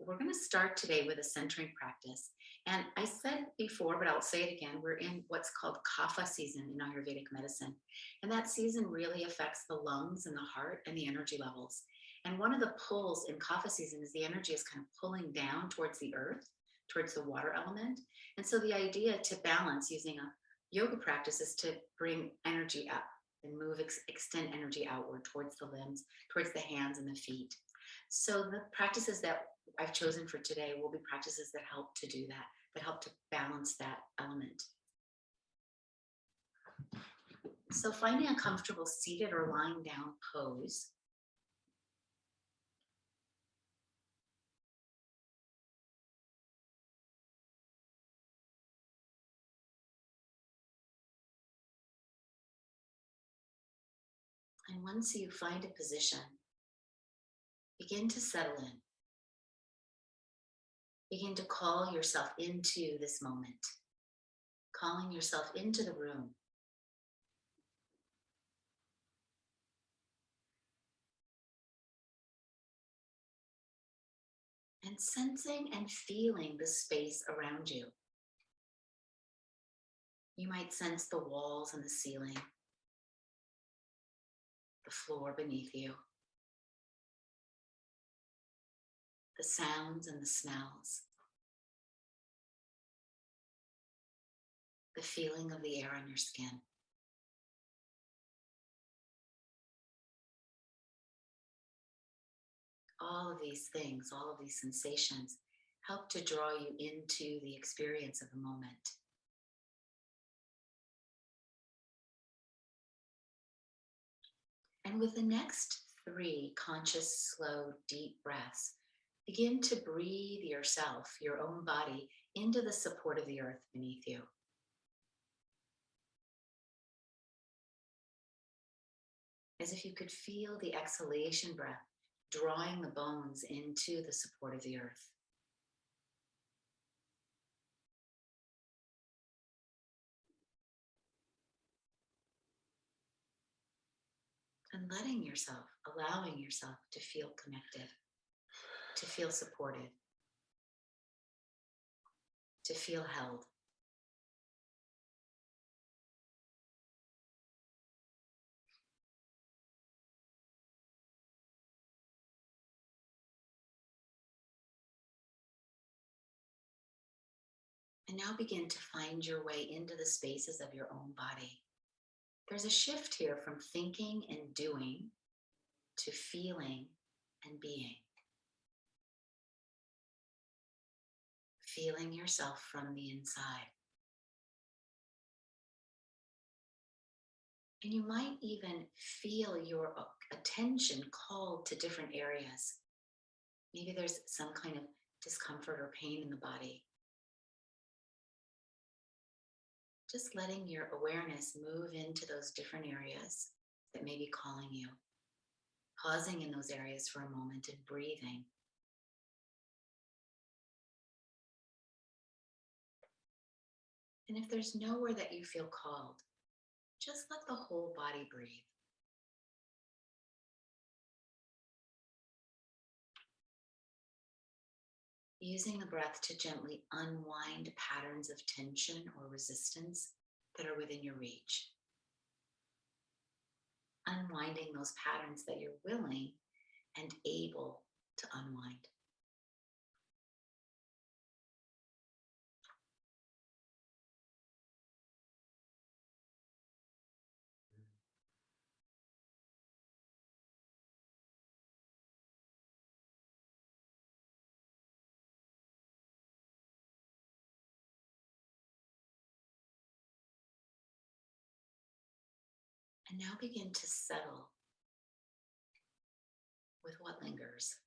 we're going to start today with a centering practice. And I said before, but I'll say it again, we're in what's called Kapha season in Ayurvedic medicine. And that season really affects the lungs and the heart and the energy levels. And one of the pulls in Kapha season is the energy is kind of pulling down towards the earth, towards the water element. And so the idea to balance using a yoga practice is to bring energy up and move, extend energy outward towards the limbs, towards the hands and the feet. So the practices that I've chosen for today will be practices that help to do that, that help to balance that element. So finding a comfortable seated or lying down pose. And once you find a position, begin to settle in. Begin to call yourself into this moment, calling yourself into the room. And sensing and feeling the space around you. You might sense the walls and the ceiling, the floor beneath you, the sounds and the smells, the feeling of the air on your skin. All of these things, all of these sensations help to draw you into the experience of the moment. And with the next 3 conscious, slow, deep breaths, begin to breathe yourself, your own body, into the support of the earth beneath you. As if you could feel the exhalation breath drawing the bones into the support of the earth. And letting yourself, allowing yourself to feel connected, to feel supported, to feel held. And now begin to find your way into the spaces of your own body. There's a shift here from thinking and doing to feeling and being. Feeling yourself from the inside. And you might even feel your attention called to different areas. Maybe there's some kind of discomfort or pain in the body. Just letting your awareness move into those different areas that may be calling you. Pausing in those areas for a moment and breathing. And if there's nowhere that you feel called, just let the whole body breathe. Using the breath to gently unwind patterns of tension or resistance that are within your reach. Unwinding those patterns that you're willing and able to unwind. And now begin to settle with what lingers.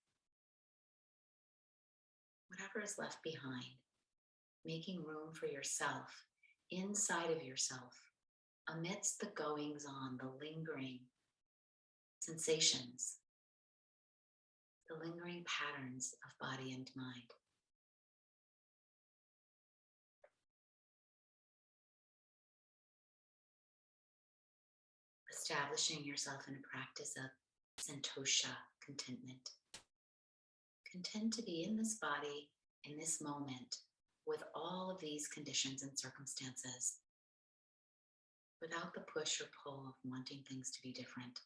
Whatever is left behind, making room for yourself, inside of yourself, amidst the goings on, the lingering sensations, the lingering patterns of body and mind. Establishing yourself in a practice of santosha, contentment. Content to be in this body, in this moment, with all of these conditions and circumstances, without the push or pull of wanting things to be different.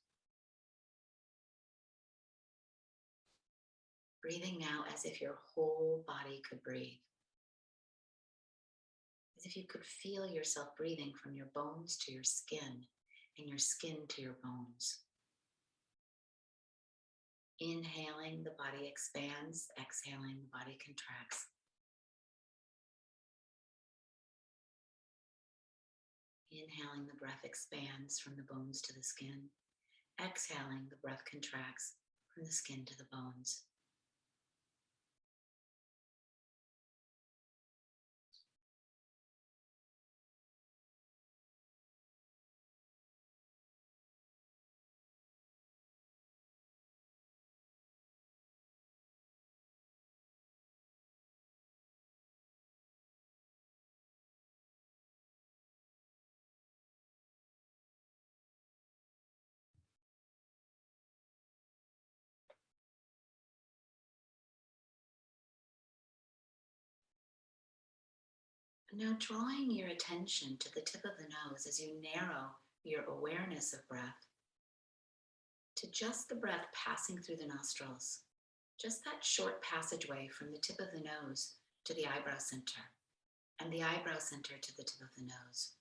Breathing now as if your whole body could breathe. As if you could feel yourself breathing from your bones to your skin and your skin to your bones. Inhaling, the body expands. Exhaling, the body contracts. Inhaling, the breath expands from the bones to the skin. Exhaling, the breath contracts from the skin to the bones. Now drawing your attention to the tip of the nose as you narrow your awareness of breath to just the breath passing through the nostrils, just that short passageway from the tip of the nose to the eyebrow center, and the eyebrow center to the tip of the nose.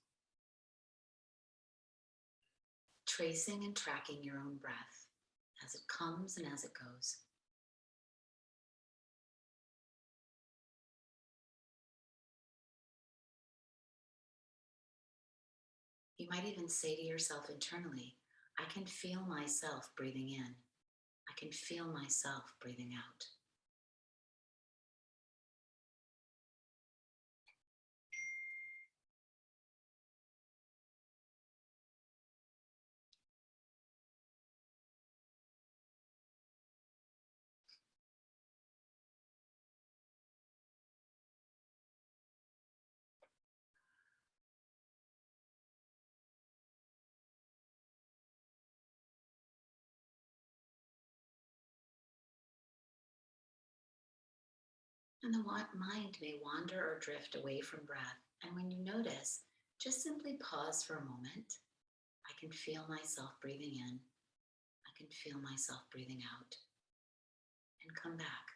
Tracing and tracking your own breath as it comes and as it goes. You might even say to yourself internally, I can feel myself breathing in. I can feel myself breathing out. And the mind may wander or drift away from breath. And when you notice, just simply pause for a moment. I can feel myself breathing in. I can feel myself breathing out. And come back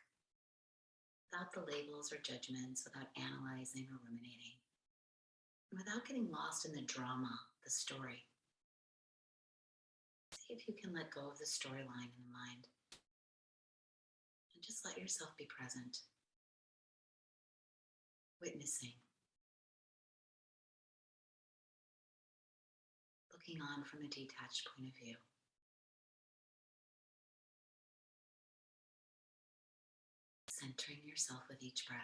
without the labels or judgments, without analyzing or ruminating, and without getting lost in the drama, the story. See if you can let go of the storyline in the mind and just let yourself be present, witnessing, looking on from a detached point of view. Centering yourself with each breath.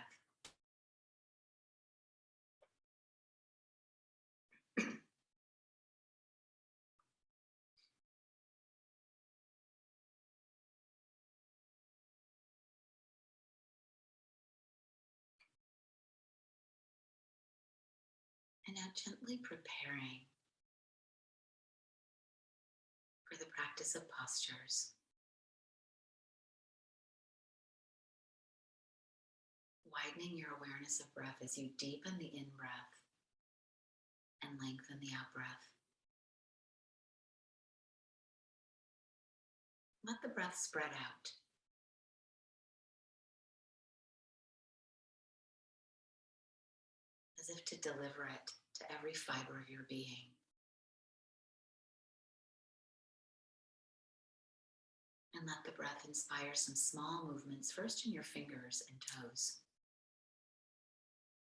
And now gently preparing for the practice of postures. Widening your awareness of breath as you deepen the in-breath and lengthen the out-breath. Let the breath spread out. As if to deliver it to every fiber of your being. And let the breath inspire some small movements, first in your fingers and toes,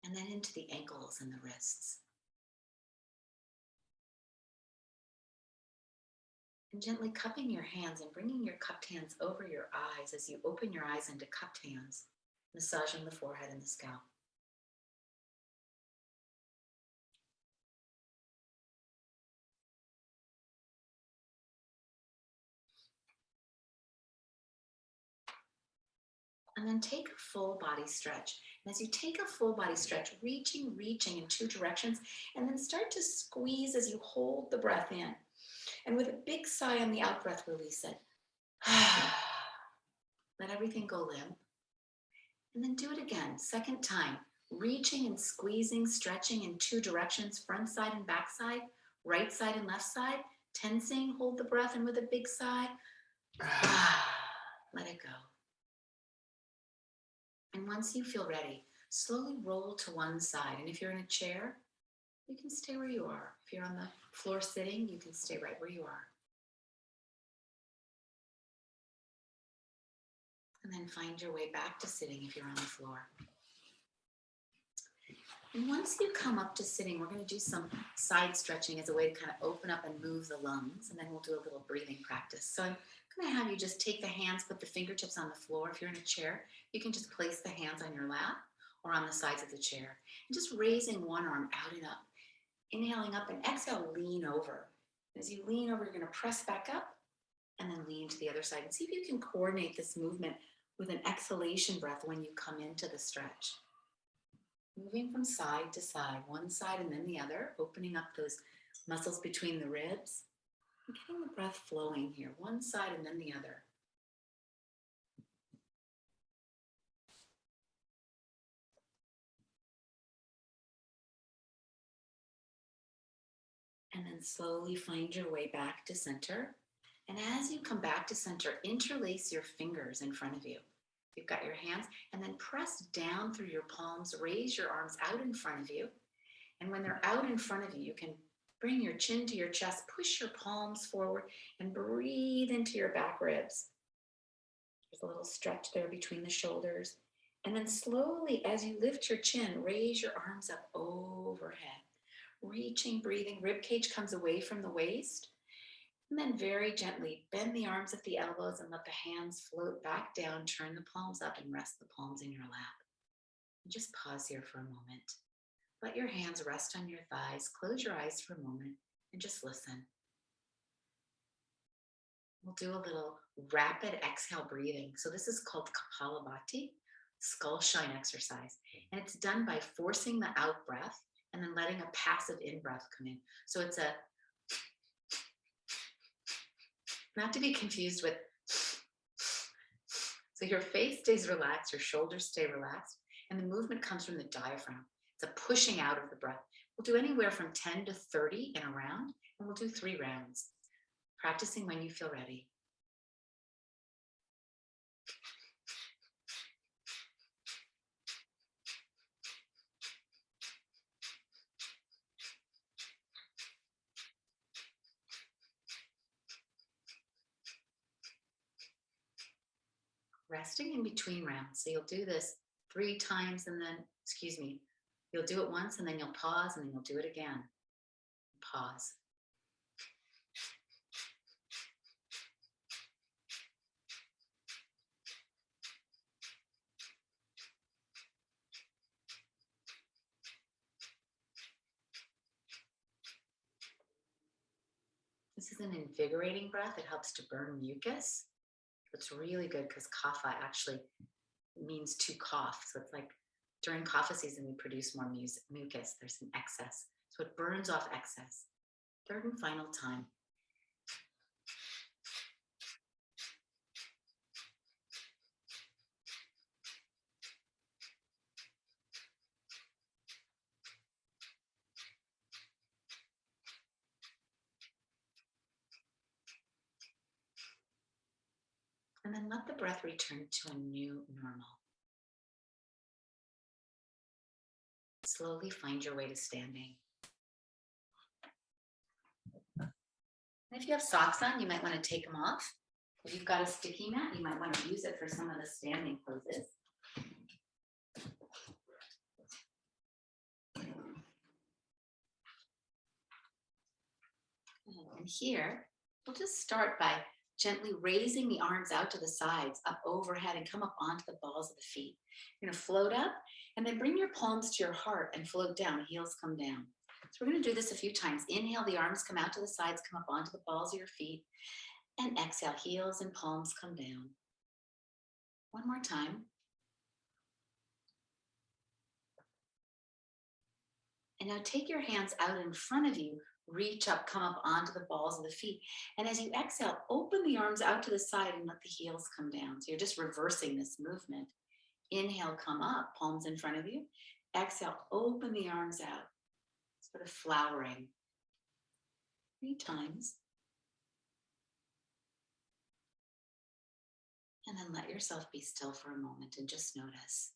and then into the ankles and the wrists. And gently cupping your hands and bringing your cupped hands over your eyes as you open your eyes into cupped hands, massaging the forehead and the scalp. And then take a full body stretch. And as you take a full body stretch, reaching in two directions, and then start to squeeze as you hold the breath in. And with a big sigh on the out breath, release it. Let everything go limp. And then do it again, second time. Reaching and squeezing, stretching in two directions, front side and back side, right side and left side. Tensing, hold the breath, and with a big sigh, let it go. And once you feel ready, slowly roll to one side. And if you're in a chair, you can stay where you are. If you're on the floor sitting, you can stay right where you are. And then find your way back to sitting if you're on the floor. And once you come up to sitting, we're going to do some side stretching as a way to kind of open up and move the lungs. And then we'll do a little breathing practice. So I'm going to have you just take the hands, put the fingertips on the floor. If you're in a chair, you can just place the hands on your lap or on the sides of the chair. And just raising one arm out and up. Inhaling up and exhale, lean over. As you lean over, you're going to press back up and then lean to the other side. And see if you can coordinate this movement with an exhalation breath when you come into the stretch. Moving from side to side, one side and then the other, opening up those muscles between the ribs. And getting the breath flowing here, one side and then the other. And then slowly find your way back to center. And as you come back to center, interlace your fingers in front of you. You've got your hands, and then press down through your palms, raise your arms out in front of you. And when they're out in front of you, you can bring your chin to your chest, push your palms forward, and breathe into your back ribs. There's a little stretch there between the shoulders. And then slowly, as you lift your chin, raise your arms up overhead. Reaching, breathing, rib cage comes away from the waist. And then very gently bend the arms at the elbows and let the hands float back down. Turn the palms up and rest the palms in your lap. And just pause here for a moment. Let your hands rest on your thighs. Close your eyes for a moment and just listen. We'll do a little rapid exhale breathing. So this is called Kapalabhati, skull shine exercise. And it's done by forcing the out breath and then letting a passive in breath come in. So it's a, not to be confused with, so your face stays relaxed, your shoulders stay relaxed, and the movement comes from the diaphragm. It's a pushing out of the breath. We'll do anywhere from 10 to 30 in a round, and we'll do 3 rounds, practicing when you feel ready. Resting in between rounds. So you'll do this 3 times and then, you'll do it once and then you'll pause and then you'll do it again. Pause. This is an invigorating breath. It helps to burn mucus. It's really good because Kapha actually means to cough. So it's like during Kapha season, we produce more mucus. There's an excess. So it burns off excess. 3rd and final time. And then let the breath return to a new normal. Slowly find your way to standing. And if you have socks on, you might want to take them off. If you've got a sticky mat, you might want to use it for some of the standing poses. And here, we'll just start by gently raising the arms out to the sides, up overhead, and come up onto the balls of the feet. You're going to float up, and then bring your palms to your heart and float down. Heels come down. So we're going to do this a few times. Inhale, the arms come out to the sides, come up onto the balls of your feet. And exhale, heels and palms come down. One more time. And now take your hands out in front of you. Reach up, come up onto the balls of the feet. And as you exhale, open the arms out to the side and let the heels come down. So you're just reversing this movement. Inhale, come up, palms in front of you. Exhale, open the arms out, sort of flowering 3 times. And then let yourself be still for a moment and just notice.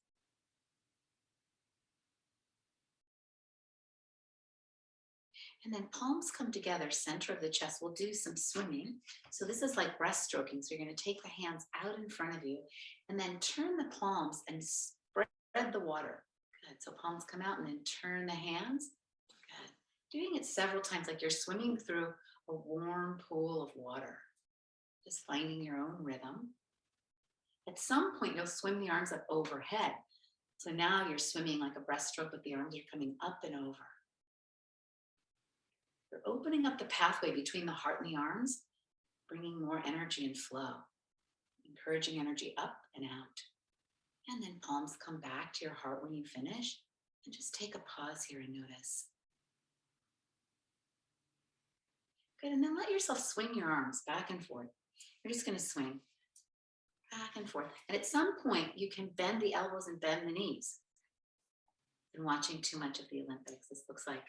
And then palms come together, center of the chest. We'll do some swimming. So this is like breaststroking. So you're going to take the hands out in front of you and then turn the palms and spread the water. Good. So palms come out and then turn the hands. Good. Doing it several times, like you're swimming through a warm pool of water. Just finding your own rhythm. At some point, you'll swim the arms up overhead. So now you're swimming like a breaststroke, but the arms are coming up and over. You're opening up the pathway between the heart and the arms, bringing more energy and flow, encouraging energy up and out. And then palms come back to your heart when you finish. And just take a pause here and notice. Good, and then let yourself swing your arms back and forth. You're just going to swing back and forth. And at some point, you can bend the elbows and bend the knees. I've been watching too much of the Olympics. This looks like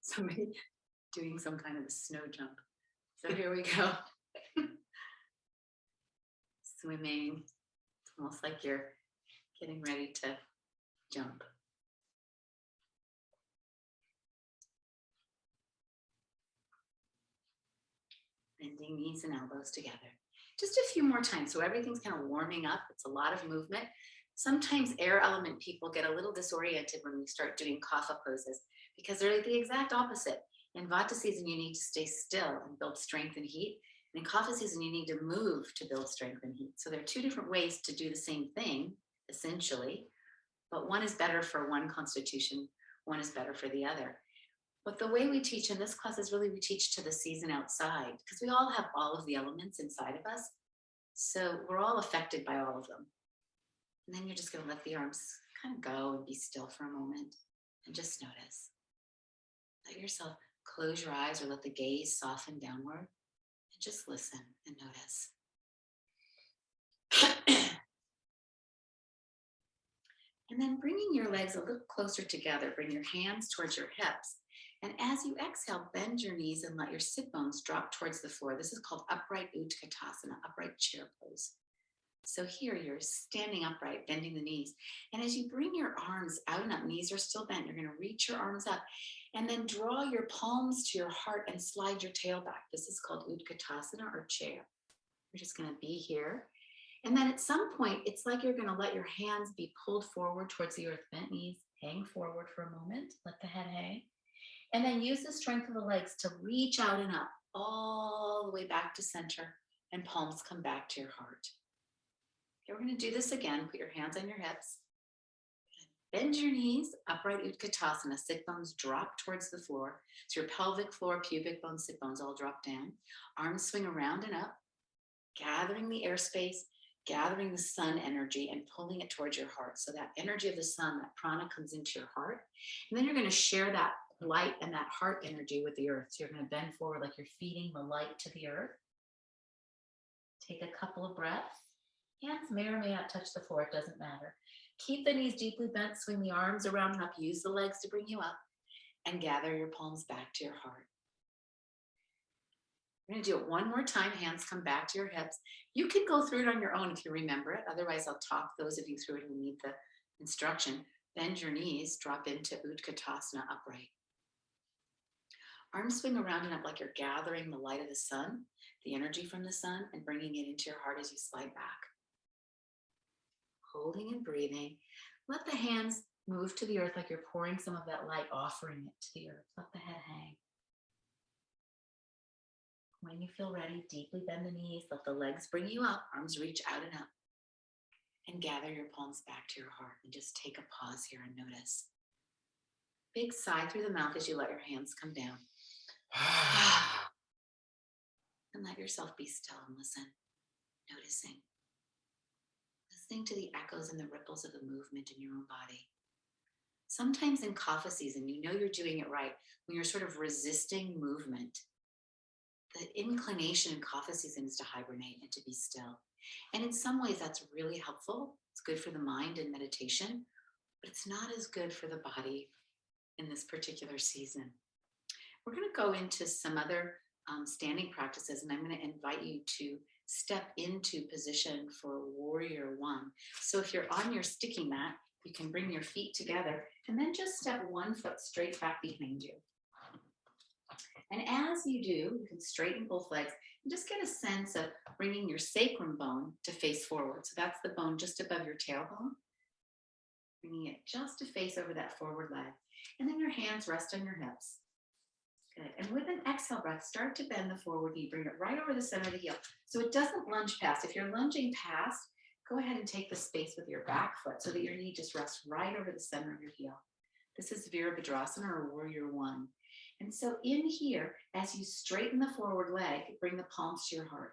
somebody doing some kind of a snow jump. So here we go. Swimming. It's almost like you're getting ready to jump. Bending knees and elbows together. Just a few more times. So everything's kind of warming up. It's a lot of movement. Sometimes air element people get a little disoriented when we start doing Kapha poses because they're the exact opposite. In Vata season, you need to stay still and build strength and heat. And in Kapha season, you need to move to build strength and heat. So there are 2 different ways to do the same thing, essentially, but one is better for one constitution, one is better for the other. But the way we teach in this class is really we teach to the season outside because we all have all of the elements inside of us. So we're all affected by all of them. And then you're just going to let the arms kind of go and be still for a moment and just notice. Let yourself close your eyes or let the gaze soften downward and just listen and notice. And then bringing your legs a little closer together, bring your hands towards your hips. And as you exhale, bend your knees and let your sit bones drop towards the floor. This is called upright Utkatasana, upright chair pose. So here you're standing upright, bending the knees. And as you bring your arms out and up, knees are still bent, you're going to reach your arms up and then draw your palms to your heart and slide your tail back. This is called Utkatasana or chair. You're just going to be here. And then at some point, it's like you're going to let your hands be pulled forward towards the earth, bent knees, hang forward for a moment, let the head hang. And then use the strength of the legs to reach out and up all the way back to center and palms come back to your heart. Okay, we're going to do this again. Put your hands on your hips. Bend your knees, upright Utkatasana. Sit bones drop towards the floor. So your pelvic floor, pubic bones, sit bones all drop down. Arms swing around and up, gathering the airspace, gathering the sun energy and pulling it towards your heart. So that energy of the sun, that prana comes into your heart. And then you're going to share that light and that heart energy with the earth. So you're going to bend forward like you're feeding the light to the earth. Take a couple of breaths. Hands may or may not touch the floor, it doesn't matter. Keep the knees deeply bent, swing the arms around and up, use the legs to bring you up, and gather your palms back to your heart. We're going to do it one more time. Hands come back to your hips. You can go through it on your own if you remember it. Otherwise, I'll talk those of you through it who need the instruction. Bend your knees, drop into Utkatasana upright. Arms swing around and up like you're gathering the light of the sun, the energy from the sun, and bringing it into your heart as you slide back. Holding and breathing. Let the hands move to the earth like you're pouring some of that light, offering it to the earth. Let the head hang. When you feel ready, deeply bend the knees. Let the legs bring you up. Arms reach out and up. And gather your palms back to your heart. And just take a pause here and notice. Big sigh through the mouth as you let your hands come down. And let yourself be still and listen. Noticing. Listening to the echoes and the ripples of the movement in your own body. Sometimes in Kapha season, you know you're doing it right when you're sort of resisting movement. The inclination in Kapha season is to hibernate and to be still. And in some ways, that's really helpful It's good for the mind in meditation, but it's not as good for the body in this particular season. We're going to go into some other standing practices, and I'm going to invite you to step into position for warrior one. So if you're on your sticky mat, you can bring your feet together and then just step one foot straight back behind you. And as you do, you can straighten both legs and just get a sense of bringing your sacrum bone to face forward. So that's the bone just above your tailbone. Bringing it just to face over that forward leg. And then your hands rest on your hips. Good. And with an exhale breath, start to bend the forward knee. Bring it right over the center of the heel. So it doesn't lunge past. If you're lunging past, go ahead and take the space with your back foot so that your knee just rests right over the center of your heel. This is Virabhadrasana or Warrior One. And so in here, as you straighten the forward leg, bring the palms to your heart.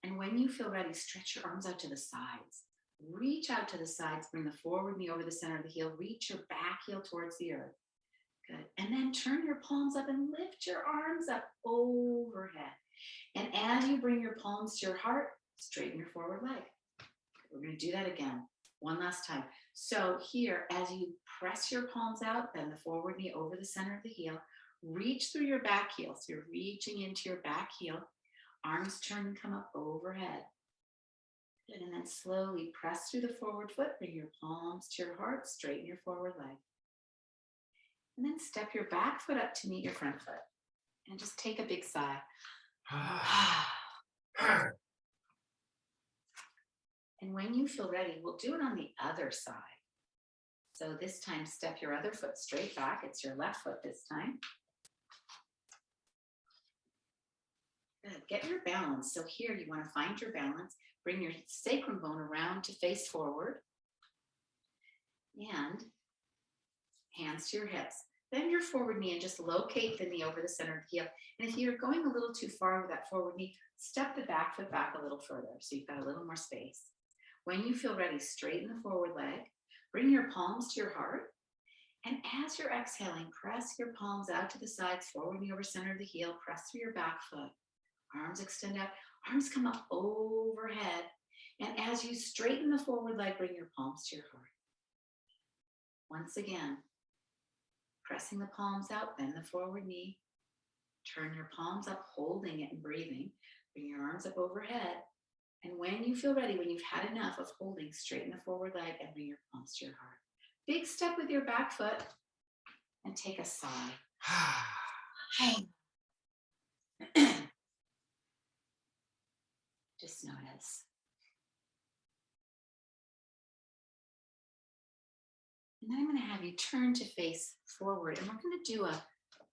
And when you feel ready, stretch your arms out to the sides. Reach out to the sides, bring the forward knee over the center of the heel. Reach your back heel towards the earth. Good. And then turn your palms up and lift your arms up overhead. And as you bring your palms to your heart, straighten your forward leg. We're going to do that again. One last time. So here, as you press your palms out, bend the forward knee over the center of the heel. Reach through your back heel. So you're reaching into your back heel. Arms turn and come up overhead. Good. And then slowly press through the forward foot. Bring your palms to your heart. Straighten your forward leg. And then step your back foot up to meet your front foot. And just take a big sigh. And when you feel ready, we'll do it on the other side. So this time, step your other foot straight back. It's your left foot this time. Good. Get your balance. So here, you want to find your balance. Bring your sacrum bone around to face forward. And hands to your hips. Bend your forward knee and just locate the knee over the center of the heel. And if you're going a little too far with that forward knee, step the back foot back a little further so you've got a little more space. When you feel ready, straighten the forward leg. Bring your palms to your heart. And as you're exhaling, press your palms out to the sides, forward knee over center of the heel. Press through your back foot. Arms extend out. Arms come up overhead. And as you straighten the forward leg, bring your palms to your heart. Once again, pressing the palms out, bend the forward knee. Turn your palms up, holding it and breathing. Bring your arms up overhead. And when you feel ready, when you've had enough of holding, straighten the forward leg and bring your palms to your heart. Big step with your back foot and take a sigh. Just notice. And then I'm going to have you turn to face forward, and we're going to do a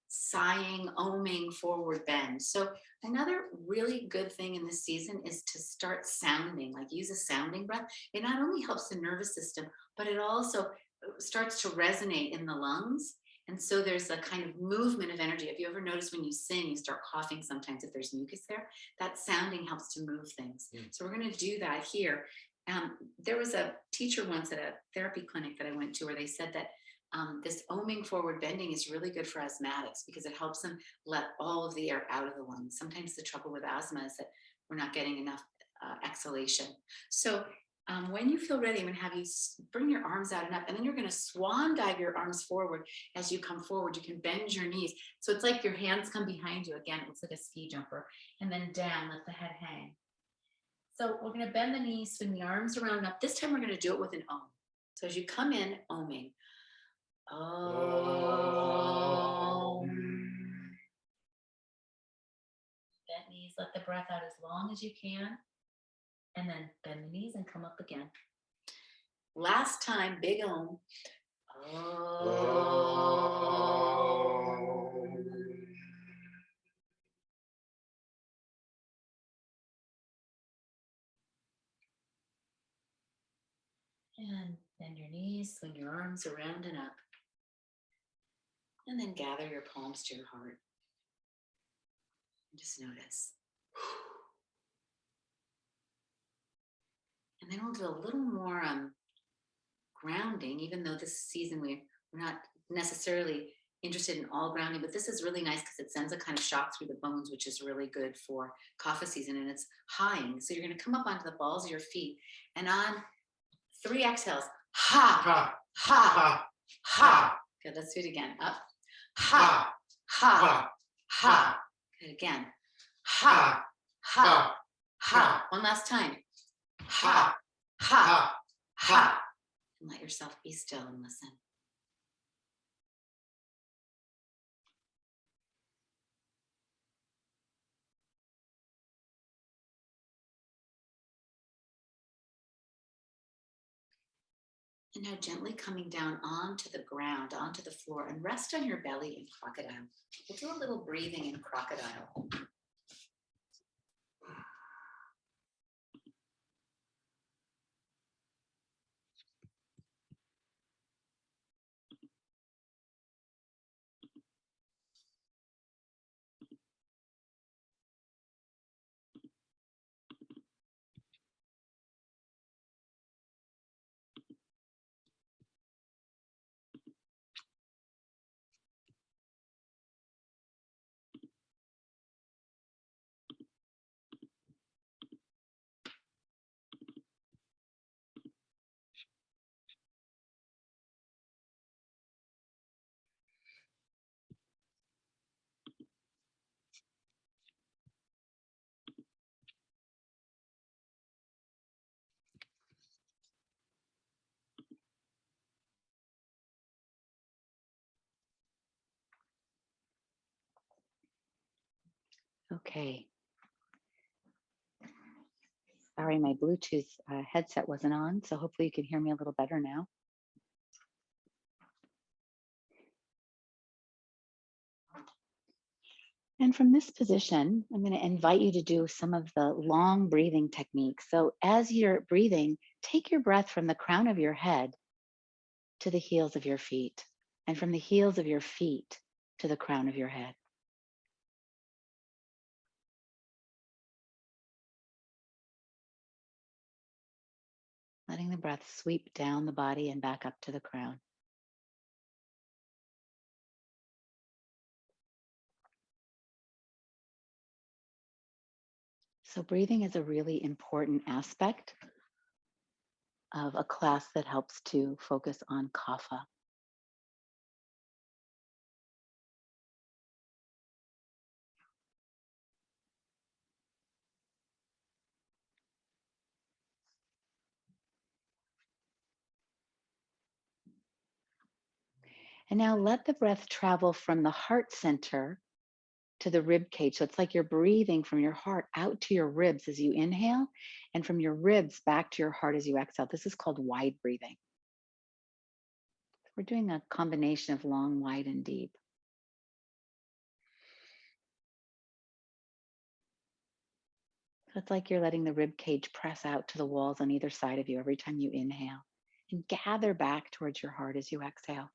sighing, oming forward bend. So another really good thing in this season is to start sounding, like use a sounding breath. It not only helps the nervous system, but it also starts to resonate in the lungs. And so there's a kind of movement of energy. Have you ever noticed when you sing, you start coughing sometimes if there's mucus there? That sounding helps to move things. So we're going to do that here. There was a teacher once at a therapy clinic that I went to where they said that this oming forward bending is really good for asthmatics because it helps them let all of the air out of the lungs. Sometimes the trouble with asthma is that we're not getting enough exhalation. So when you feel ready, I'm going to have you bring your arms out and up, and then you're going to swan dive your arms forward. As you come forward, you can bend your knees. So it's like your hands come behind you. Again, it looks like a ski jumper. And then down, let the head hang. So we're going to bend the knees, swing the arms around and up. This time we're going to do it with an om. So as you come in, oming. Om. Bend knees, let the breath out as long as you can. And then bend the knees and come up again. Last time, big om. Om. And bend your knees, swing your arms around and up. And then gather your palms to your heart. And just notice. And then we'll do a little more grounding, even though this season we're not necessarily interested in all grounding, but this is really nice because it sends a kind of shock through the bones, which is really good for Kapha season, and it's highing. So you're going to come up onto the balls of your feet, and on 3 exhales. Ha, Ha, ha, ha, ha. Good. Let's do it again. Up. Ha, ha, ha, ha. Good. Again. Ha, ha, ha. One last time. Ha, ha, ha. And let yourself be still and listen. And now gently coming down onto the ground, onto the floor, and rest on your belly in crocodile. We'll do a little breathing in crocodile. Okay. Sorry, my Bluetooth headset wasn't on, so hopefully you can hear me a little better now. And from this position, I'm going to invite you to do some of the long breathing techniques. So as you're breathing, take your breath from the crown of your head to the heels of your feet, and from the heels of your feet to the crown of your head. Letting the breath sweep down the body and back up to the crown. So breathing is a really important aspect of a class that helps to focus on Kapha. And now let the breath travel from the heart center to the rib cage. So it's like you're breathing from your heart out to your ribs as you inhale, and from your ribs back to your heart as you exhale. This is called wide breathing. We're doing a combination of long, wide, and deep. So it's like you're letting the rib cage press out to the walls on either side of you every time you inhale, and gather back towards your heart as you exhale.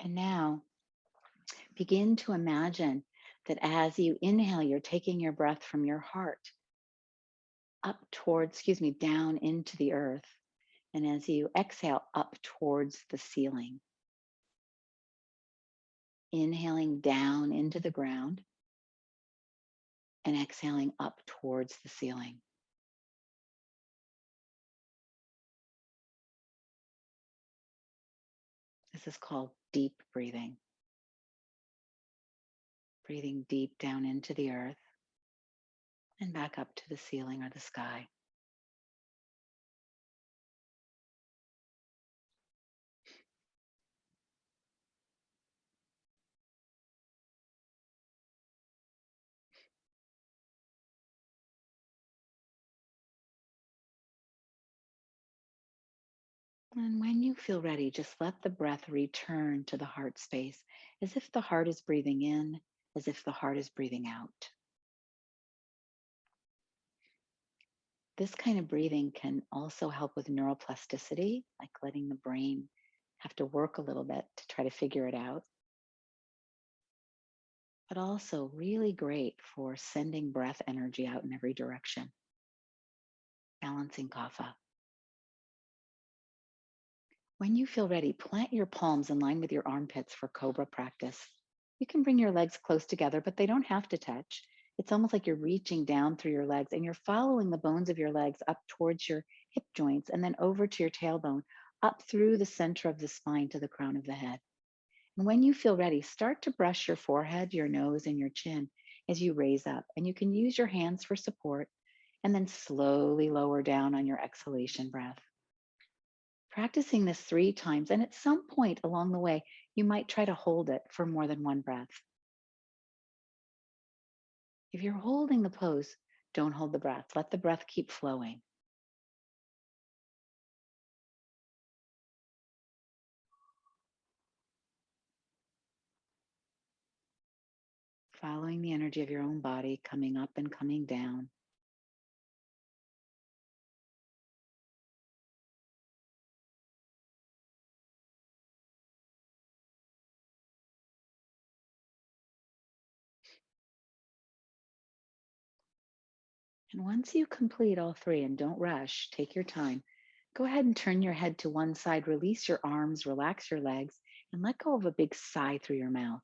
And now begin to imagine that as you inhale, you're taking your breath from your heart up towards, down into the earth. And as you exhale, up towards the ceiling. Inhaling down into the ground and exhaling up towards the ceiling. This is called deep breathing. Breathing deep down into the earth and back up to the ceiling or the sky. And when you feel ready, just let the breath return to the heart space as if the heart is breathing in, as if the heart is breathing out. This kind of breathing can also help with neuroplasticity, like letting the brain have to work a little bit to try to figure it out, but also really great for sending breath energy out in every direction, balancing kapha. When you feel ready, plant your palms in line with your armpits for cobra practice. You can bring your legs close together, but they don't have to touch. It's almost like you're reaching down through your legs and you're following the bones of your legs up towards your hip joints and then over to your tailbone, up through the center of the spine to the crown of the head. And when you feel ready, start to brush your forehead, your nose, and your chin as you raise up. And you can use your hands for support and then slowly lower down on your exhalation breath. Practicing this 3 times, and at some point along the way, you might try to hold it for more than one breath. If you're holding the pose, don't hold the breath. Let the breath keep flowing. Following the energy of your own body coming up and coming down. And once you complete all 3, and don't rush, take your time, go ahead and turn your head to one side, release your arms, relax your legs, and let go of a big sigh through your mouth.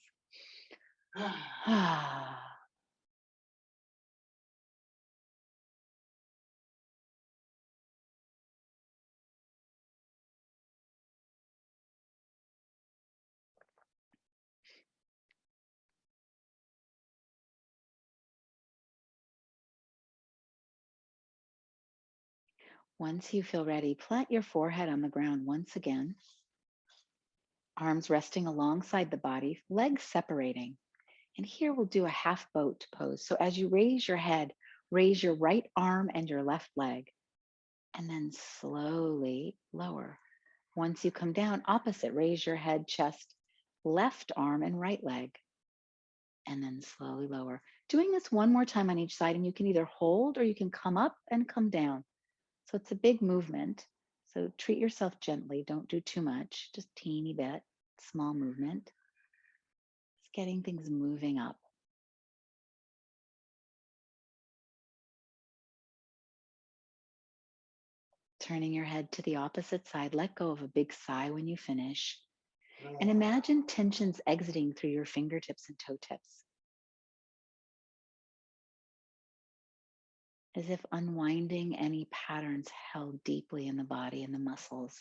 Once you feel ready, plant your forehead on the ground once again, arms resting alongside the body, legs separating. And here we'll do a half boat pose. So as you raise your head, raise your right arm and your left leg, and then slowly lower. Once you come down, opposite, raise your head, chest, left arm, and right leg, and then slowly lower. Doing this one more time on each side, and you can either hold or you can come up and come down. So it's a big movement. So treat yourself gently. Don't do too much, just teeny bit, small movement. Just getting things moving up. Turning your head to the opposite side, let go of a big sigh when you finish. And imagine tensions exiting through your fingertips and toe tips, as if unwinding any patterns held deeply in the body, in the muscles,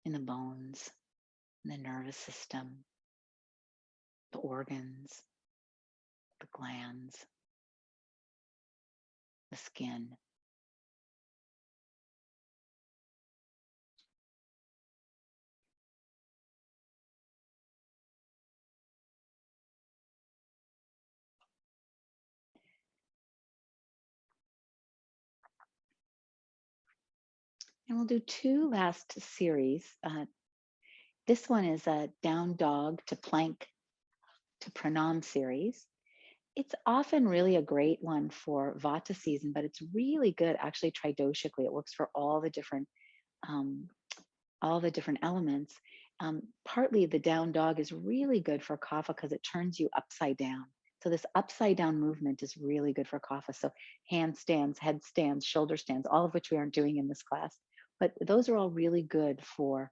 in the bones, in the nervous system, the organs, the glands, the skin. And we'll do 2 last series. This one is a down dog to plank to pranam series. It's often really a great one for Vata season, but it's really good actually tridoshically. It works for um, all the different elements. Partly the down dog is really good for kapha because it turns you upside down. So this upside down movement is really good for kapha. So handstands, headstands, shoulder stands, all of which we aren't doing in this class, but those are all really good for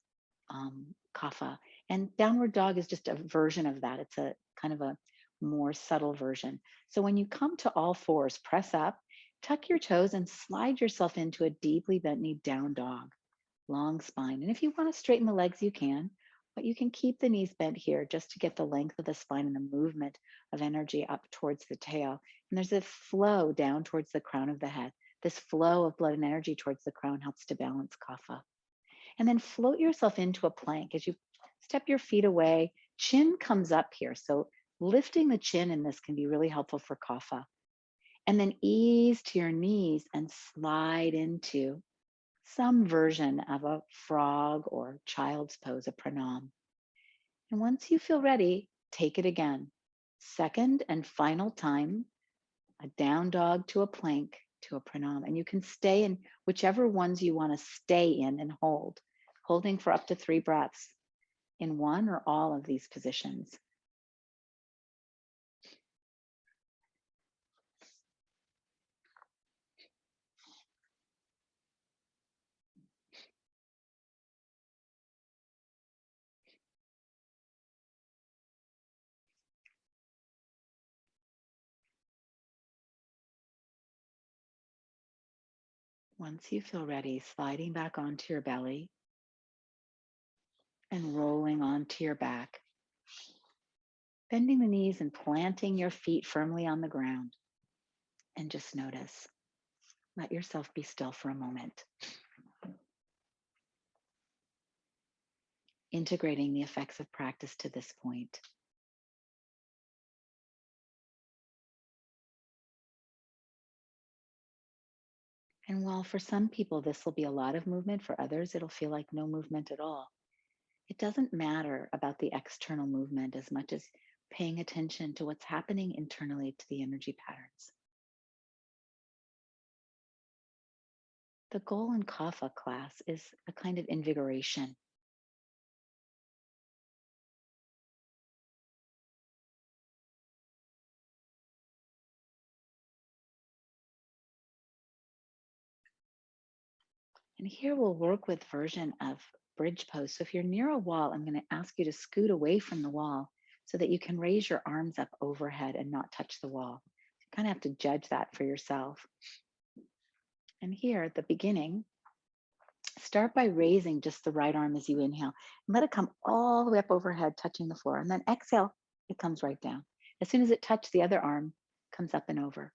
kapha. And downward dog is just a version of that. It's a kind of a more subtle version. So when you come to all fours, press up, tuck your toes, and slide yourself into a deeply bent knee down dog, long spine. And if you want to straighten the legs, you can, but you can keep the knees bent here just to get the length of the spine and the movement of energy up towards the tail. And there's a flow down towards the crown of the head. This flow of blood and energy towards the crown helps to balance kapha. And then float yourself into a plank as you step your feet away. Chin comes up here. So lifting the chin in this can be really helpful for kapha. And then ease to your knees and some version of a frog or child's pose, a pranam. And once you feel ready, take it again. Second and final time, a down dog to a plank to a pranam. And you can stay in whichever ones you want to stay in and hold, holding for up to 3 breaths in one or all of these positions. Once you feel ready, sliding back onto your belly and rolling onto your back, bending the knees and planting your feet firmly on the ground. And just notice, let yourself be still for a moment. Integrating the effects of practice to this point. And while for some people this will be a lot of movement, for others it'll feel like no movement at all. It doesn't matter about the external movement as much as paying attention to what's happening internally to the energy patterns. The goal in Kapha class is a kind of invigoration. And here we'll work with version of bridge pose. So if you're near a wall, I'm going to ask you to scoot away from the wall so that you can raise your arms up overhead and not touch the wall. You kind of have to judge that for yourself. And here at the beginning, start by raising just the right arm as you inhale. And let it come all the way up overhead, touching the floor. And then exhale, it comes right down. As soon as it touches the other arm, comes up and over.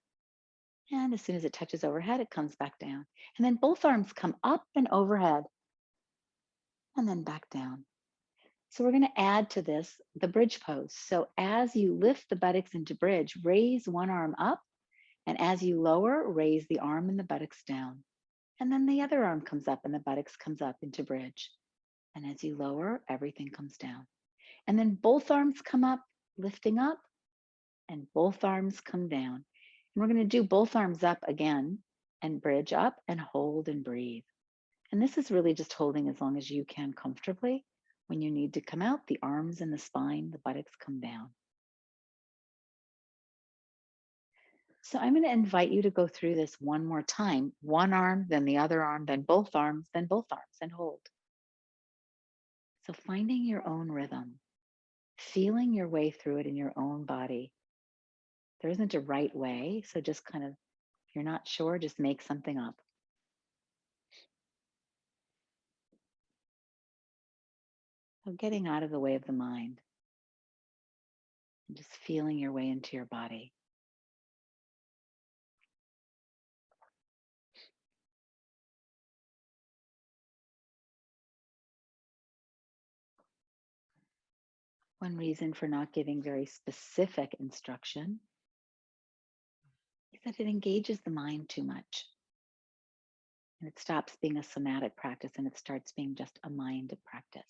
And as soon as it touches overhead, it comes back down. And then both arms come up and overhead and then back down. So we're going to add to this the bridge pose. So as you lift the buttocks into bridge, raise one arm up. And as you lower, raise the arm and the buttocks down. And then the other arm comes up and the buttocks comes up into bridge. And as you lower, everything comes down. And then both arms come up, lifting up, and both arms come down. And we're going to do both arms up again and bridge up and hold and breathe. And this is really just holding as long as you can comfortably. When you need to come out, the arms and the spine, the buttocks come down. So I'm going to invite you to go through this one more time. One arm, then the other arm, then both arms, and hold. So finding your own rhythm, feeling your way through it in your own body. There isn't a right way. So just kind of, if you're not sure, just make something up. So getting out of the way of the mind and just feeling your way into your body. One reason for not giving very specific instruction is that it engages the mind too much. And it stops being a somatic practice and it starts being just a mind practice.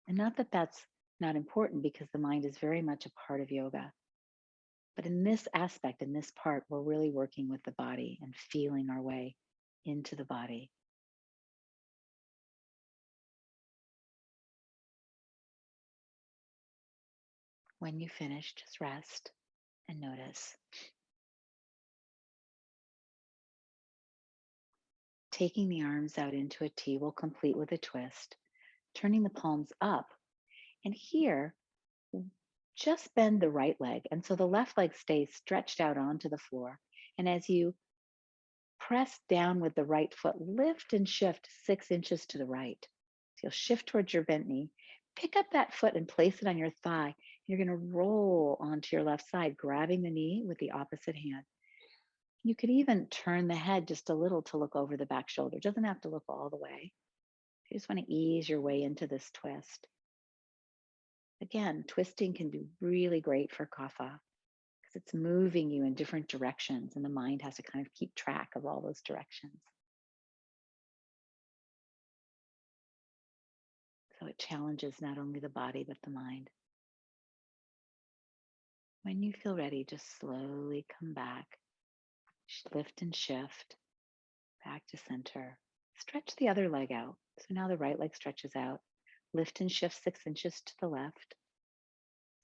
And not that that's not important, because the mind is very much a part of yoga. But in this aspect, in this part, we're really working with the body and feeling our way into the body. When you finish, just rest and notice. Taking the arms out into a T, we'll complete with a twist, turning the palms up. And here, just bend the right leg. And so the left leg stays stretched out onto the floor. And as you press down with the right foot, lift and shift 6 inches to the right. So you'll shift towards your bent knee. Pick up that foot and place it on your thigh. You're going to roll onto your left side, grabbing the knee with the opposite hand. You could even turn the head just a little to look over the back shoulder. It doesn't have to look all the way. You just want to ease your way into this twist. Again, twisting can be really great for Kapha because it's moving you in different directions, and the mind has to kind of keep track of all those directions. So it challenges not only the body, but the mind. When you feel ready, just slowly come back, lift and shift back to center. Stretch the other leg out. So now the right leg stretches out. Lift and shift 6 inches to the left.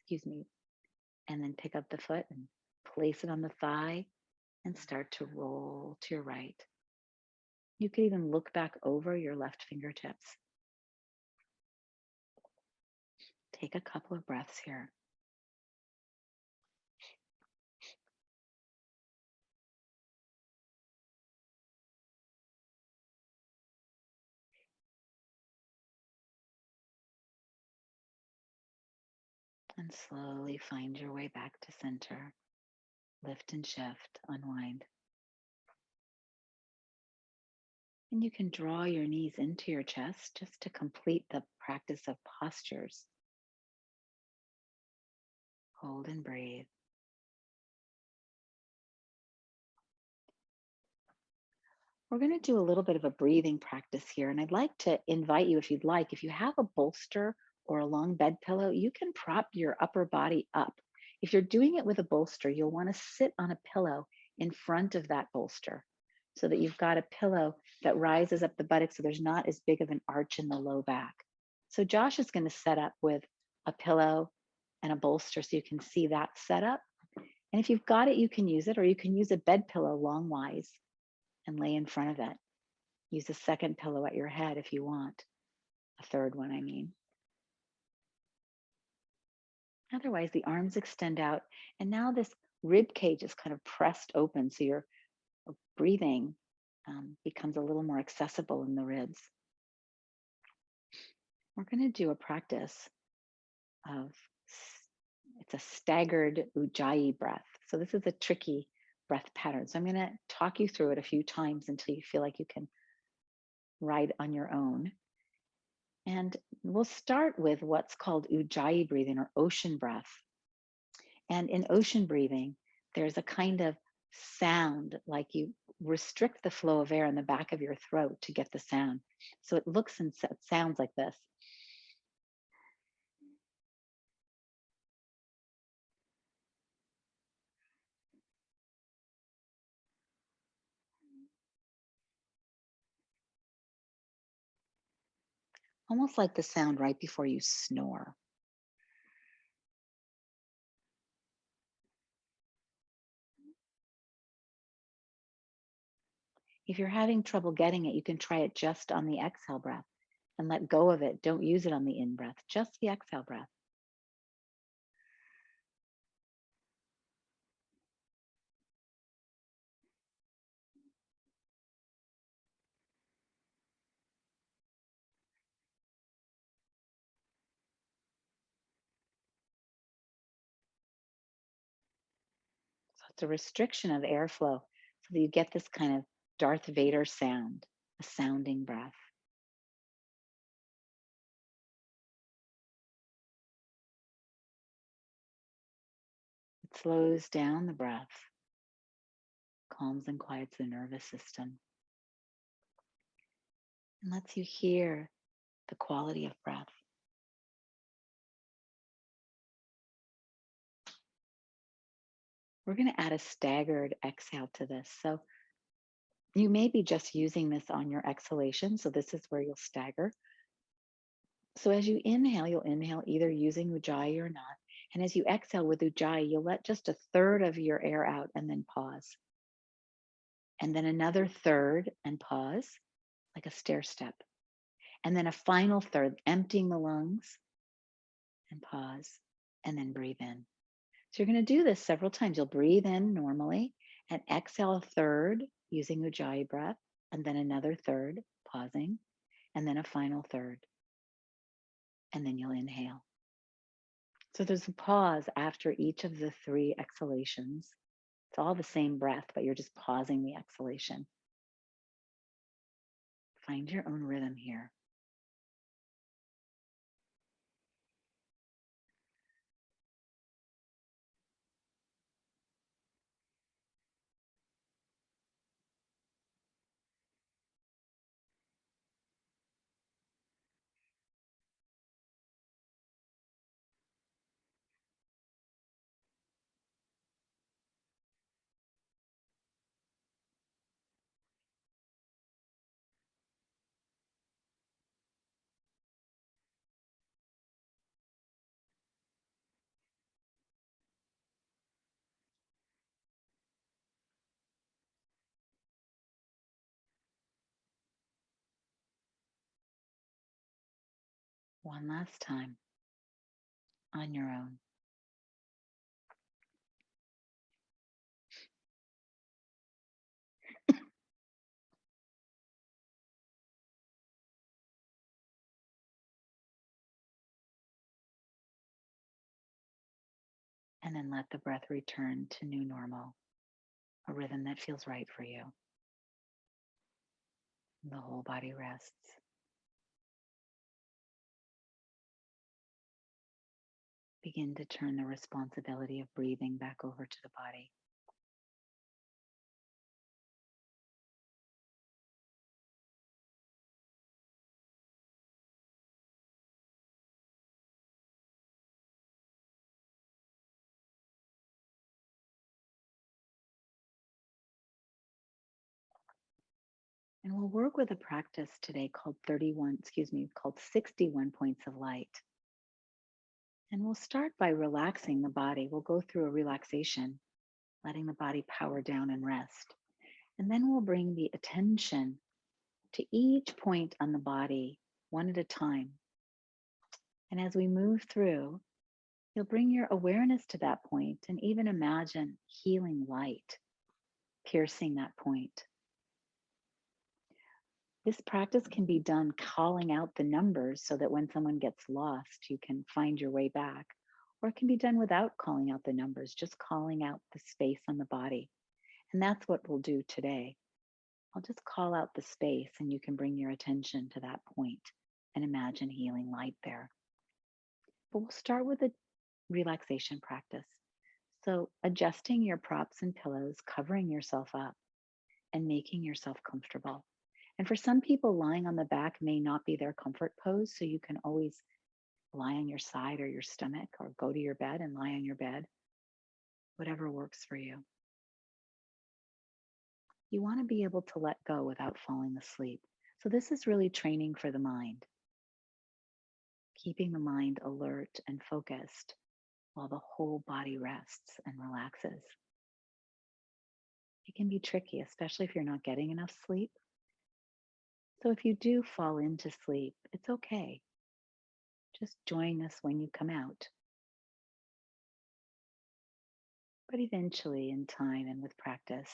Excuse me. And then pick up the foot and place it on the thigh and start to roll to your right. You could even look back over your left fingertips. Take a couple of breaths here. And slowly find your way back to center. Lift and shift, unwind. And you can draw your knees into your chest just to complete the practice of postures. Hold and breathe. We're going to do a little bit of a breathing practice here. And I'd like to invite you, if you'd like, if you have a bolster or a long bed pillow, you can prop your upper body up. If you're doing it with a bolster, you'll want to sit on a pillow in front of that bolster so that you've got a pillow that rises up the buttocks so there's not as big of an arch in the low back. So Josh is going to set up with a pillow and a bolster so you can see that setup. And if you've got it, you can use it, or you can use a bed pillow longwise and lay in front of it. Use a second pillow at your head if you want, a third one, I mean. Otherwise, the arms extend out, and now this rib cage is kind of pressed open, so your breathing becomes a little more accessible in the ribs. We're going to do a practice of, it's a staggered Ujjayi breath. So this is a tricky breath pattern. So I'm going to talk you through it a few times until you feel like you can ride on your own. And we'll start with what's called Ujjayi breathing or ocean breath. And in ocean breathing, there's a kind of sound, like you restrict the flow of air in the back of your throat to get the sound. So it looks and sounds like this. Almost like the sound right before you snore. If you're having trouble getting it, you can try it just on the exhale breath and let go of it. Don't use it on the in breath, just the exhale breath. So it's a restriction of airflow so that you get this kind of Darth Vader sound, a sounding breath. It slows down the breath, calms and quiets the nervous system, and lets you hear the quality of breath. We're going to add a staggered exhale to this. So you may be just using this on your exhalation. So this is where you'll stagger. So as you inhale, you'll inhale either using Ujjayi or not. And as you exhale with Ujjayi, you'll let just a third of your air out and then pause. And then another third and pause, like a stair step. And then a final third, emptying the lungs and pause, and then breathe in. So you're going to do this several times. You'll breathe in normally and exhale a third using Ujjayi breath, and then another third, pausing, and then a final third. And then you'll inhale. So there's a pause after each of the three exhalations. It's all the same breath, but you're just pausing the exhalation. Find your own rhythm here. One last time on your own. And then let the breath return to new normal, a rhythm that feels right for you. The whole body rests. Begin to turn the responsibility of breathing back over to the body. And we'll work with a practice today called 61 points of light. And we'll start by relaxing the body. We'll go through a relaxation, letting the body power down and rest. And then we'll bring the attention to each point on the body, one at a time. And as we move through, you'll bring your awareness to that point and even imagine healing light piercing that point. This practice can be done calling out the numbers so that when someone gets lost, you can find your way back. Or it can be done without calling out the numbers, just calling out the space on the body. And that's what we'll do today. I'll just call out the space and you can bring your attention to that point and imagine healing light there. But we'll start with a relaxation practice. So adjusting your props and pillows, covering yourself up and making yourself comfortable. And for some people, lying on the back may not be their comfort pose. So you can always lie on your side or your stomach or go to your bed and lie on your bed, whatever works for you. You want to be able to let go without falling asleep. So this is really training for the mind, keeping the mind alert and focused while the whole body rests and relaxes. It can be tricky, especially if you're not getting enough sleep. So if you do fall into sleep, it's okay. Just join us when you come out. But eventually, in time and with practice,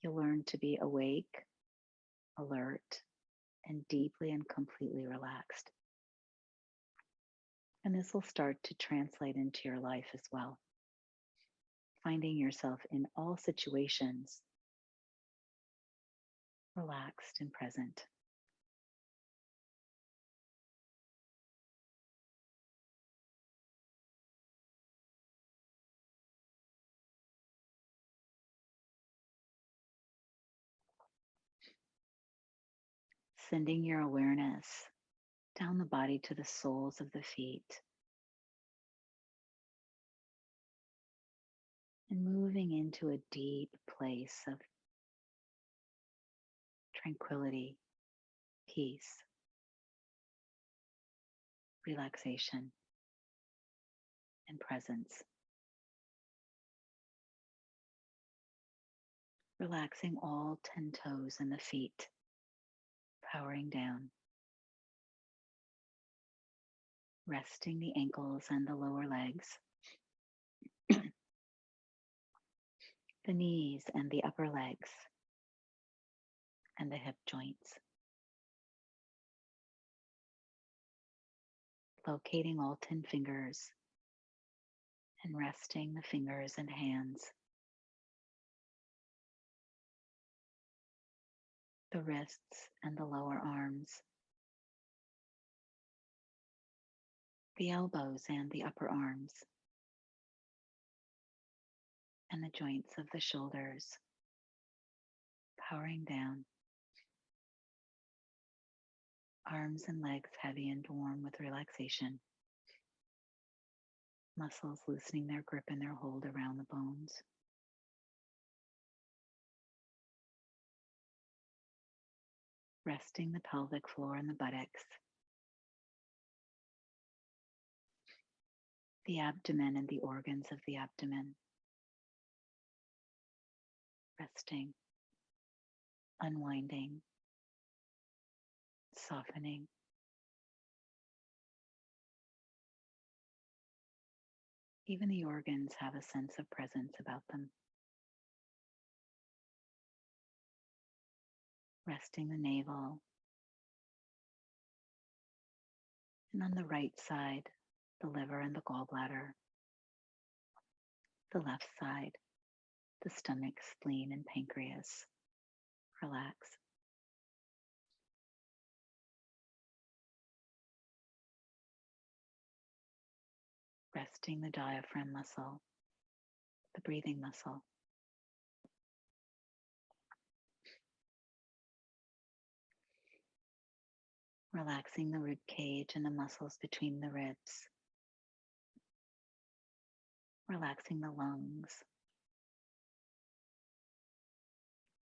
you'll learn to be awake, alert, and deeply and completely relaxed. And this will start to translate into your life as well. Finding yourself in all situations relaxed and present. Sending your awareness down the body to the soles of the feet and moving into a deep place of tranquility, peace, relaxation, and presence. Relaxing all 10 toes in the feet, powering down. Resting the ankles and the lower legs, the knees and the upper legs, and the hip joints. Locating all 10 fingers and resting the fingers and hands, the wrists and the lower arms, the elbows and the upper arms, and the joints of the shoulders, powering down. Arms and legs heavy and warm with relaxation. Muscles loosening their grip and their hold around the bones. Resting the pelvic floor and the buttocks. The abdomen and the organs of the abdomen. Resting, unwinding, softening, Even the organs have a sense of presence about them. Resting the navel. And on the right side, the liver and the gallbladder. The left side, the stomach, spleen, and pancreas. Relax. Resting the diaphragm muscle, the breathing muscle. Relaxing the rib cage and the muscles between the ribs. Relaxing the lungs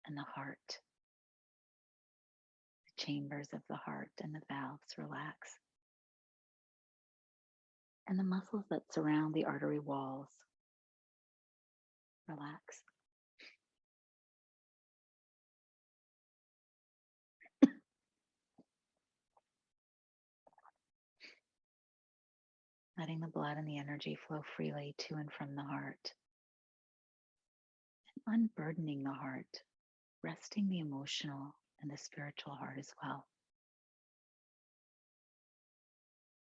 and the heart. The chambers of the heart and the valves relax. And the muscles that surround the artery walls relax. Letting the blood and the energy flow freely to and from the heart. And unburdening the heart, resting the emotional and the spiritual heart as well.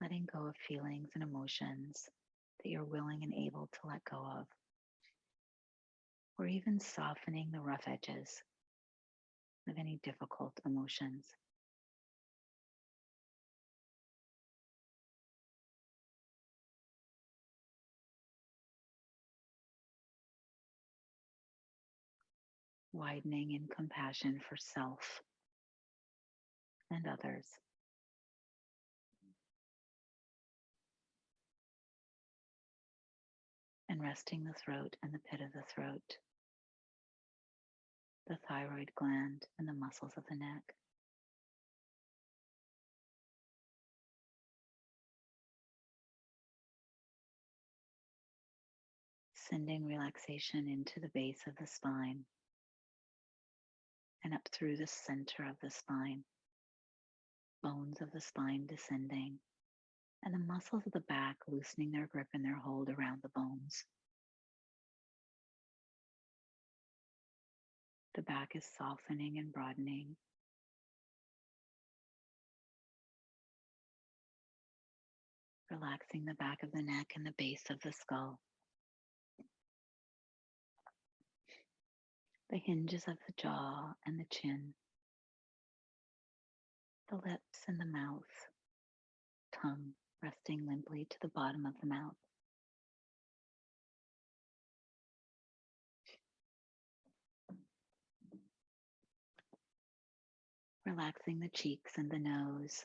Letting go of feelings and emotions that you're willing and able to let go of. Or even softening the rough edges of any difficult emotions. Widening in compassion for self and others. And resting the throat and the pit of the throat, the thyroid gland and the muscles of the neck. Sending relaxation into the base of the spine and up through the center of the spine, bones of the spine descending, and the muscles of the back loosening their grip and their hold around the bones. The back is softening and broadening. Relaxing the back of the neck and the base of the skull. The hinges of the jaw and the chin. The lips and the mouth. Tongue resting limply to the bottom of the mouth. Relaxing the cheeks and the nose.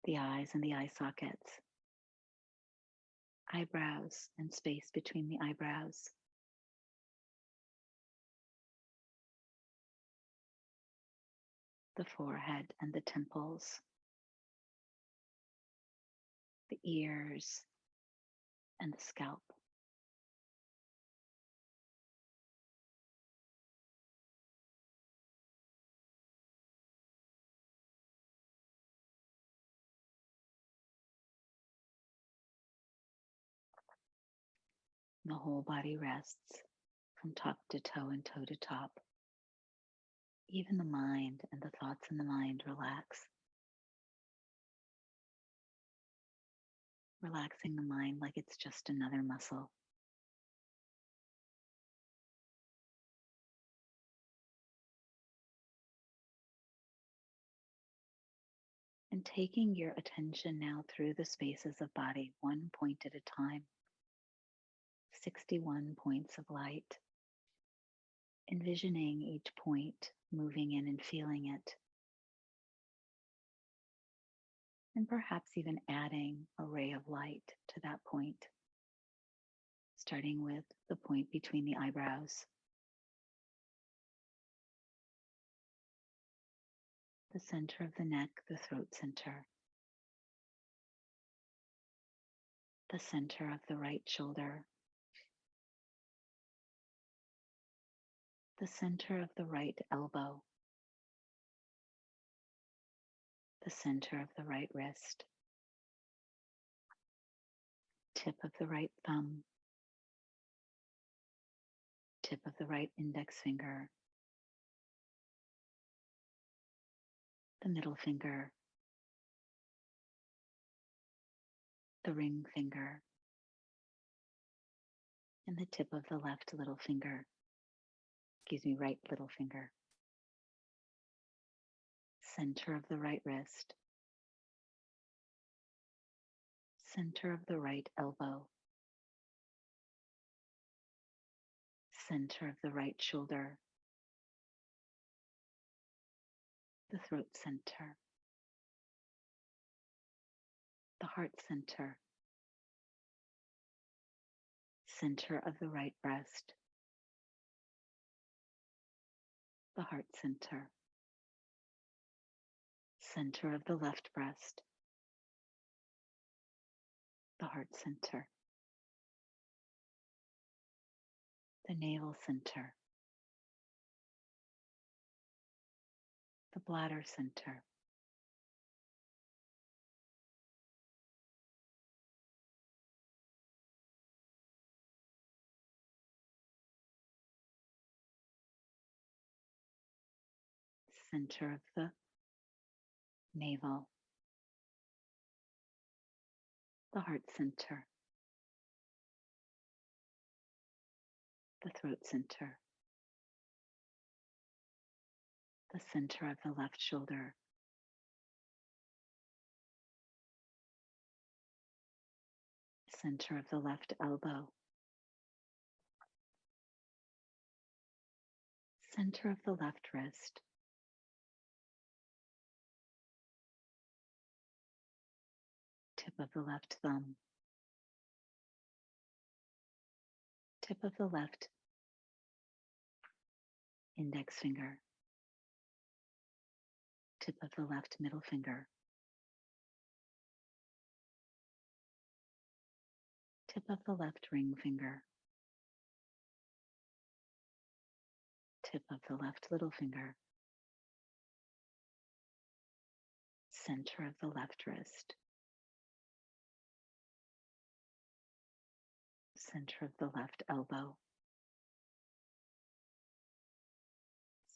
The eyes and the eye sockets. Eyebrows and space between the eyebrows. The forehead and the temples. The ears and the scalp. The whole body rests from top to toe and toe to top. Even the mind and the thoughts in the mind relax. Relaxing the mind like it's just another muscle. And taking your attention now through the spaces of body, one point at a time. 61 points of light. Envisioning each point, moving in and feeling it. And perhaps even adding a ray of light to that point. Starting with the point between the eyebrows. The center of the neck, the throat center. The center of the right shoulder. The center of the right elbow. The center of the right wrist. tip of the right thumb, tip of the right index finger, the middle finger, the ring finger, and the tip of the left little finger, right little finger, center of the right wrist, center of the right elbow, center of the right shoulder, the throat center, the heart center, center of the right breast, the heart center, center of the left breast, the heart center, the navel center, the bladder center, center of the navel, the heart center, the throat center, the center of the left shoulder, center of the left elbow, center of the left wrist, tip of the left thumb, tip of the left index finger, tip of the left middle finger, tip of the left ring finger, tip of the left little finger, center of the left wrist, center of the left elbow,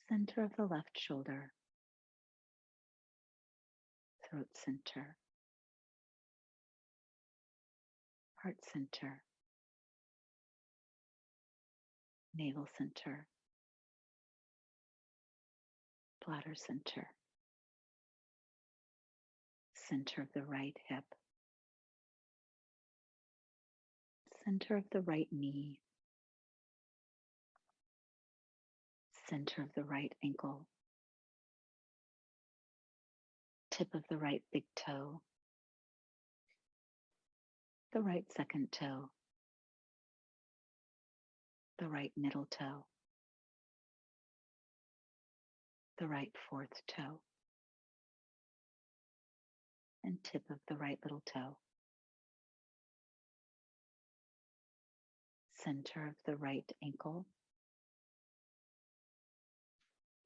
center of the left shoulder, throat center, heart center, navel center, bladder center, center of the right hip, center of the right knee, center of the right ankle, tip of the right big toe, the right second toe, the right middle toe, the right fourth toe, and tip of the right little toe, center of the right ankle,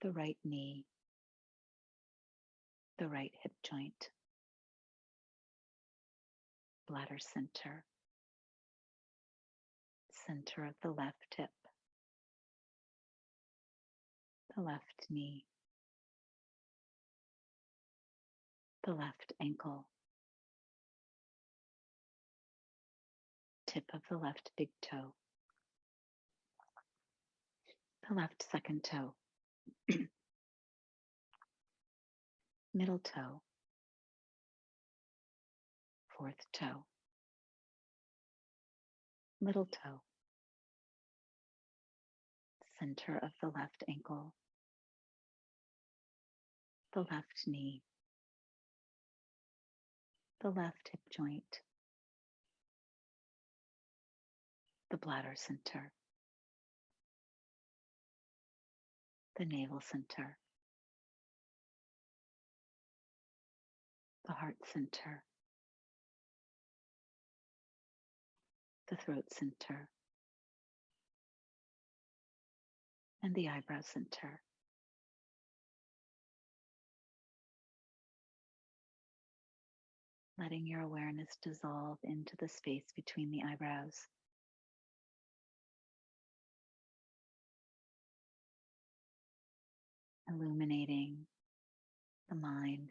the right knee, the right hip joint, bladder center, center of the left hip, the left knee, the left ankle, tip of the left big toe, the left second toe, middle toe, fourth toe, little toe, center of the left ankle, the left knee, the left hip joint, the bladder center, the navel center, the heart center, the throat center, and the eyebrow center. letting your awareness dissolve into the space between the eyebrows, illuminating the mind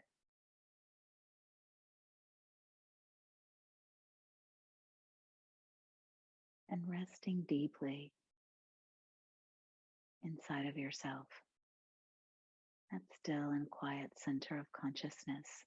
and resting deeply inside of yourself, that still and quiet center of consciousness.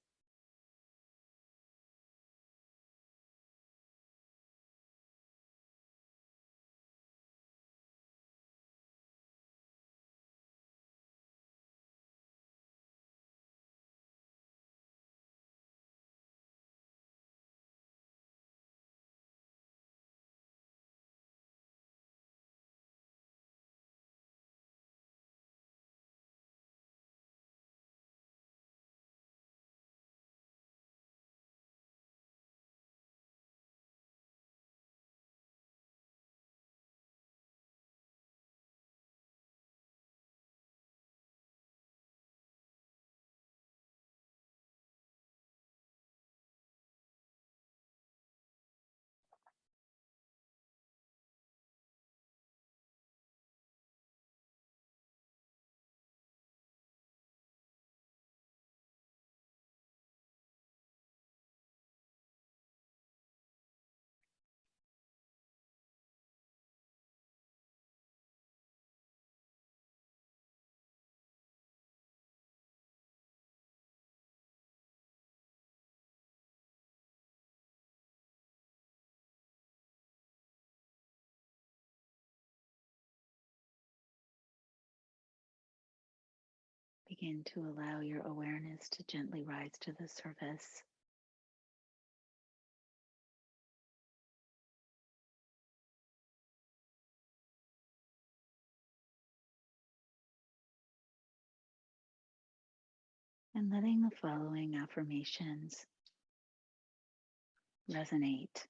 Begin to allow your awareness to gently rise to the surface. And letting the following affirmations resonate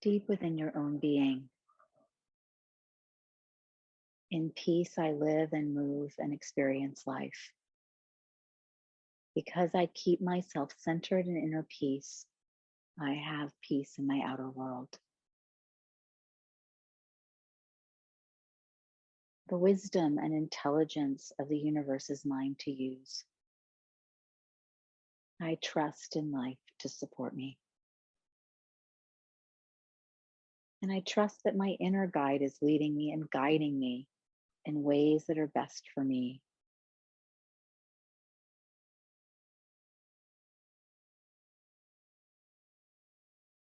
deep within your own being. In peace, I live and move and experience life. Because I keep myself centered in inner peace, I have peace in my outer world. The wisdom and intelligence of the universe is mine to use. I trust in life to support me. And I trust that my inner guide is leading me and guiding me in ways that are best for me.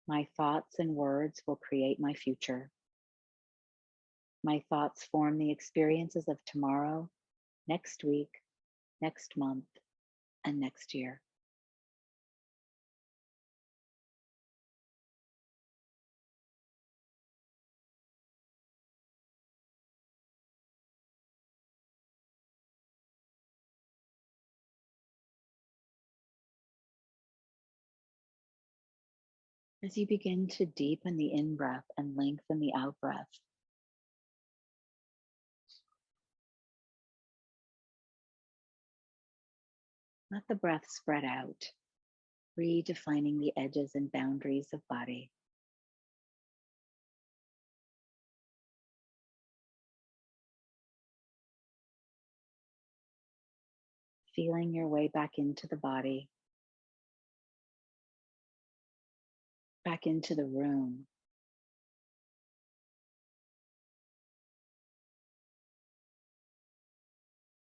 My thoughts and words will create my future. My thoughts form the experiences of tomorrow, next week, next month, and next year. As you begin to deepen the in-breath and lengthen the out-breath, let the breath spread out, redefining the edges and boundaries of body. Feeling your way back into the body, back into the room.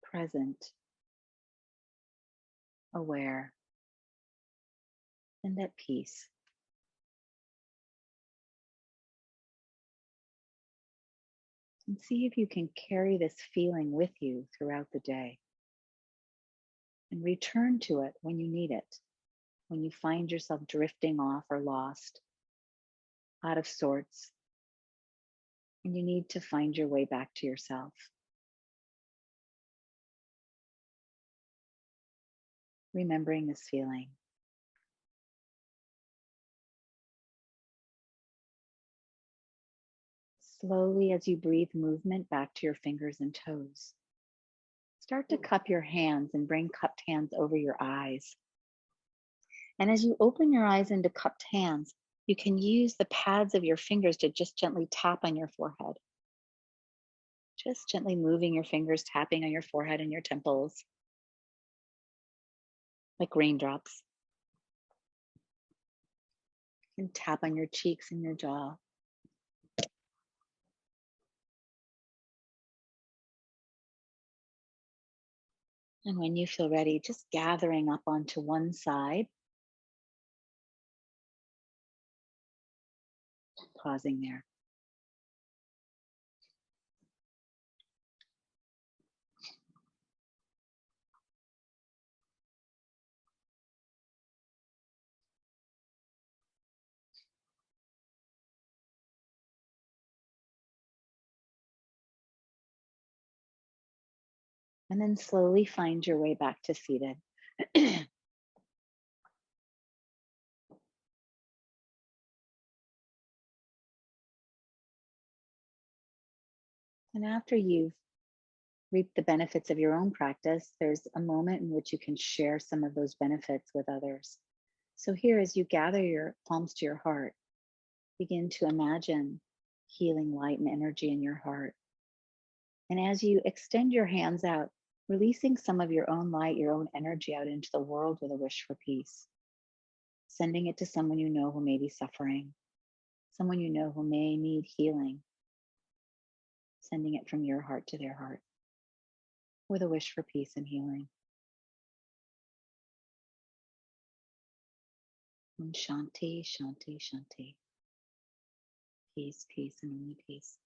Present, aware, and at peace. And see if you can carry this feeling with you throughout the day. And return to it when you need it, when you find yourself drifting off or lost, out of sorts, and you need to find your way back to yourself. Remembering this feeling. Slowly, as you breathe movement back to your fingers and toes, Start to Ooh. cup your hands and bring cupped hands over your eyes. And as you open your eyes into cupped hands, you can use the pads of your fingers to just gently tap on your forehead. Just gently moving your fingers, tapping on your forehead and your temples like raindrops. And tap on your cheeks and your jaw. And when you feel ready, just gathering up onto one side, pausing there. And then slowly find your way back to seated. And after you've reaped the benefits of your own practice, there's a moment in which you can share some of those benefits with others. So here, as you gather your palms to your heart, begin to imagine healing light and energy in your heart. And as you extend your hands out, releasing some of your own light, your own energy out into the world with a wish for peace, sending it to someone you know who may be suffering, someone you know who may need healing, sending it from your heart to their heart with a wish for peace and healing. And Shanti, Shanti, Shanti. Peace, peace, and only peace.